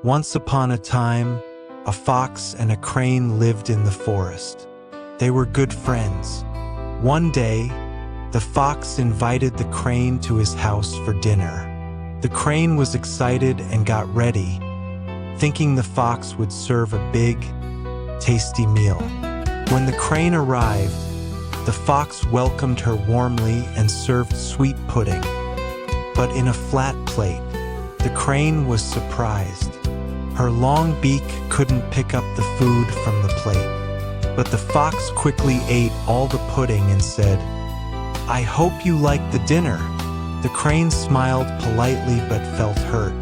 Once upon a time, a fox and a crane lived in the forest. They were good friends. One day, the fox invited the crane to his house for dinner. The crane was excited and got ready, thinking the fox would serve a big, tasty meal. When the crane arrived, the fox welcomed her warmly and served sweet pudding. But in a flat plate, the crane was surprised. Her long beak couldn't pick up the food from the plate. But the fox quickly ate all the pudding and said, "I hope you like the dinner." The crane smiled politely but felt hurt.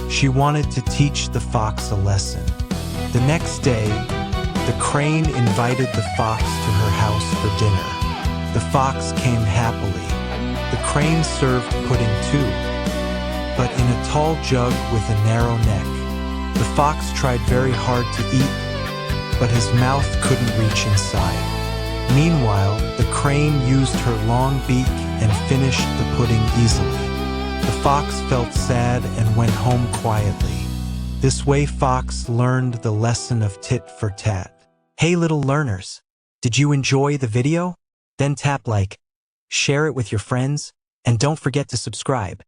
She wanted to teach the fox a lesson. The next day, the crane invited the fox to her house for dinner. The fox came happily. The crane served pudding too, but in a tall jug with a narrow neck. The fox tried very hard to eat, but his mouth couldn't reach inside. Meanwhile, the crane used her long beak and finished the pudding easily. The fox felt sad and went home quietly. This way, Fox learned the lesson of tit for tat. Hey little learners, did you enjoy the video? Then tap like, share it with your friends, and don't forget to subscribe.